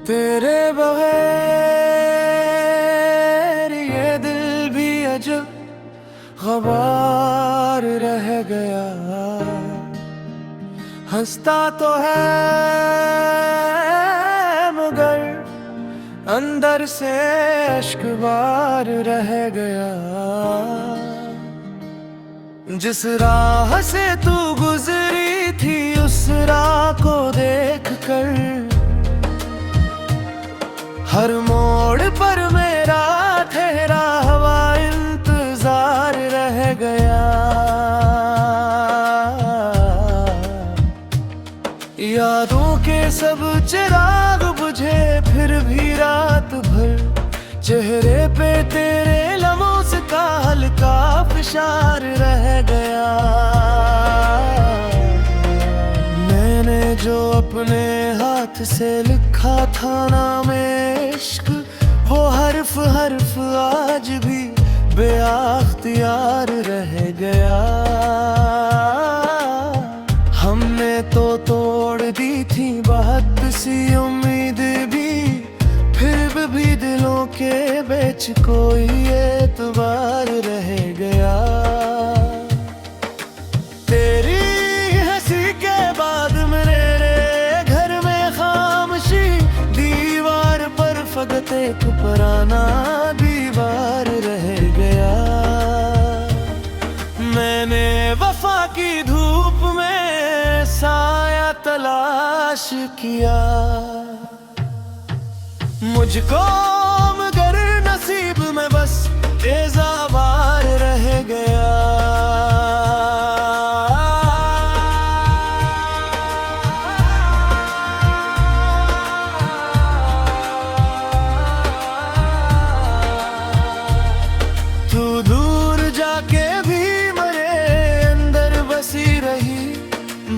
तेरे बगैर ये दिल भी अजब गवार रह गया। हंसता तो है मगर अंदर से अश्क बार रह गया। जिस राह से तू गुजरी थी उस राह को देख कर हर मोड़ पर मेरा ठहरा हुआ इंतजार रह गया। यादों के सब चिराग बुझे फिर भी रात भर चेहरे पे तेरे लम्हों से का हल्का फिशार रह गया। मैंने जो अपने हाथ से लिखा था नाम इश्क वो हर्फ हर्फ आज भी बेअख्तियार रह गया। हमने तो तोड़ दी थी बहुत सी उम्मीद भी फिर भी दिलों के बीच कोई एतबार रह गया। तेरी हंसी के बाद मेरे घर में खामोशी दीवार पर फकत एक पुराना दीवार रह गया। मैंने वफा की धूप में साया तलाश किया मुझको मगर नसीब में बस एज़ाबार रह गया। तू दूर जाके भी मेरे अंदर बसी रही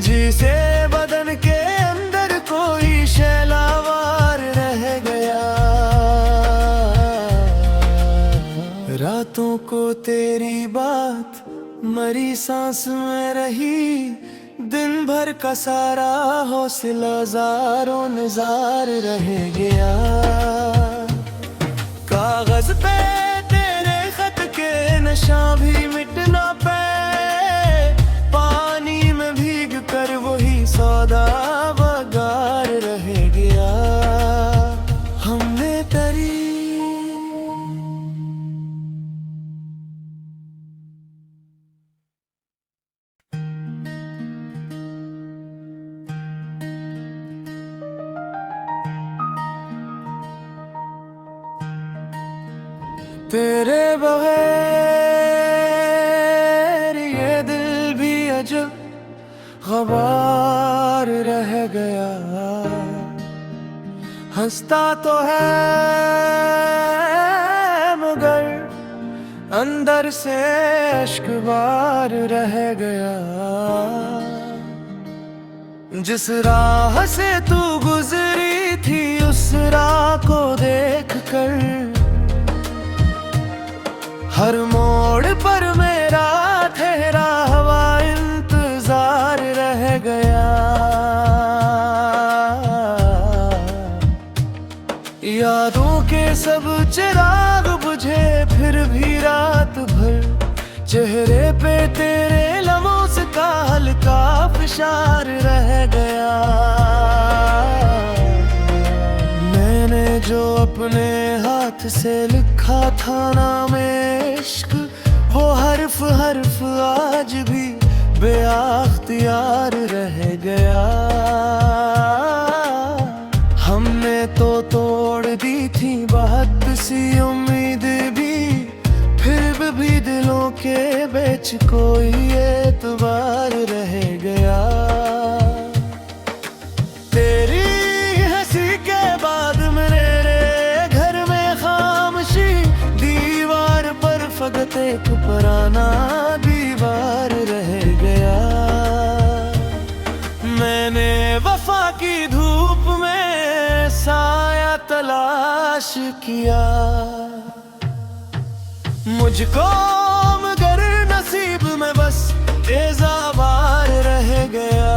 जिसे बदन के अंदर कोई शैलावार रह गया। रातों को तेरी बात मरी सांस में रही दिन भर का सारा हौसला ज़ारो निज़ार रह गया। कागज पे तेरे खत के नशा भी मिट ना पाए पानी में भीग कर वही सौदा बगार रह गया। हमने तेरी तेरे बगैर ये दिल भी अजब गवार रह गया। हंसता तो है मगर अंदर से अश्क बार रह गया। जिस राह से तू गुजरी थी उस राह को देख कर हर मोड़ पर मेरा ठहरा हुआ इंतजार रह गया। यादों के सब चिराग बुझे फिर भी रात भर चेहरे पे तेरे लम्हों से का हल्का फिशार रह गया। मैंने जो अपने हाथ से लिखा था नाम इश्क वो हर्फ हर्फ आज भी बेअख्तियार रह गया। हमने तो तोड़ दी थी बहुत सी उम्मीद भी फिर भी दिलों के बीच कोई एतबार रह गया। तेरी हंसी के बाद मेरे घर में खामोशी दीवार पर फकत एक पुराना दीवार रह गया। मैंने वफा की धूप में साया तलाश किया मुझको मगर नसीब में बस एज़ाबार रह गया।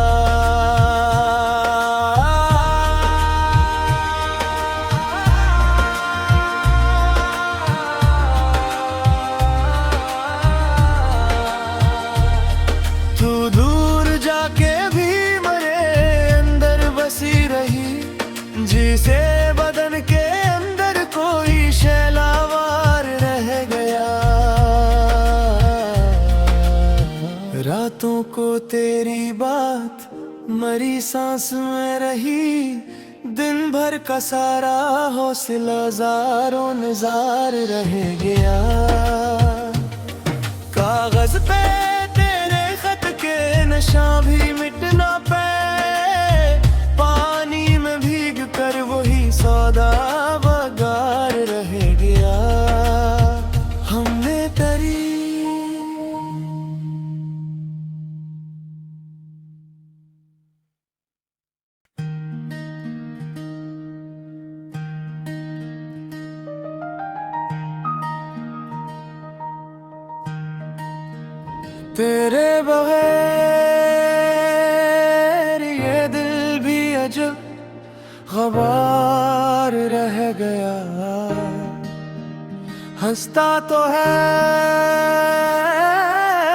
रातों को तेरी बात मरी सांस में रही, दिन भर का सारा हौसला ज़ारों निज़ार रह गया। कागज पे तेरे खत के नशा भी मिट ना पाए, पानी में भीग कर वही सौदा वगार रह गया। हमने तेरी तेरे बगैर ये दिल भी अजब ग़बार रह गया। हंसता तो है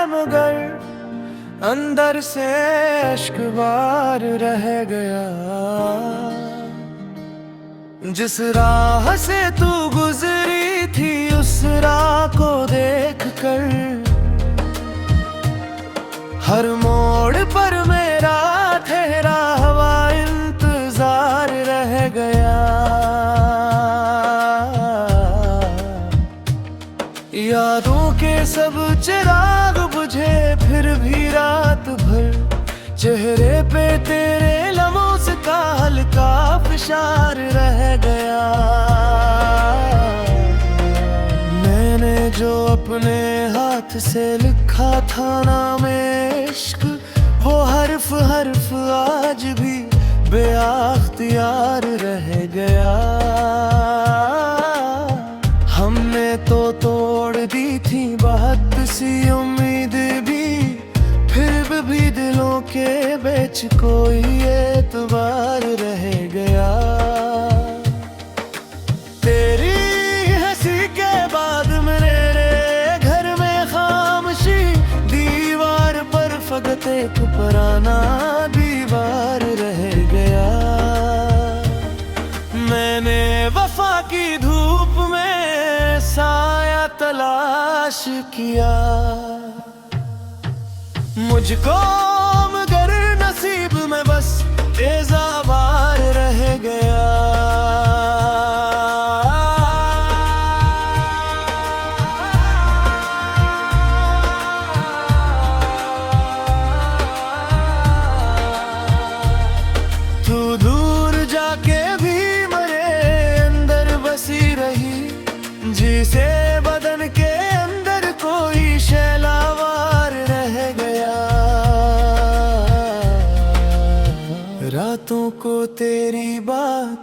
मगर अंदर से अश्क बार रह गया। जिस राह से तू गुजरी थी उस राह को देख कर, हर मोड़ पर मेरा ठहरा हुआ इंतजार रह गया। यादों के सब चिराग बुझे फिर भी रात भर, चेहरे पे तेरे लम्हों से का हल्का फिशार रह गया। मैंने जो अपने हाथ से लिखा था नाम इश्क, वो हर्फ हर्फ आज भी बेअख्तियार रह गया। हमने तो तोड़ दी थी बहुत सी उम्मीद भी, फिर भी दिलों के बीच कोई एतबार रह गया। तेरी हंसी के बाद मेरे घर में खामोशी, दीवार पर फकत एक पुराना दीवार रह गया। मैंने वफा की धूप में साया तलाश किया, मुझको मगर नसीब में बस एज़ाबार रह गया। तू दूर जाके भी मेरे अंदर बसी रही, जिसे बदन के अंदर कोई शैलावार रह गया। रातों को तेरी बात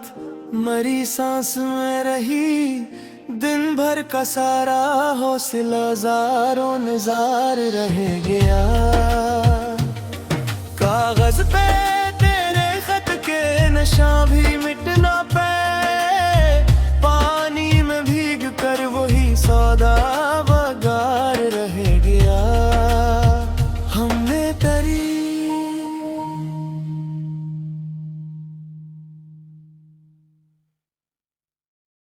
मरी सांस में रही, दिन भर का सारा हौसला ज़ारों निज़ार रह गया। कागज पे तेरे खत के नशा भी मिट ना पाए,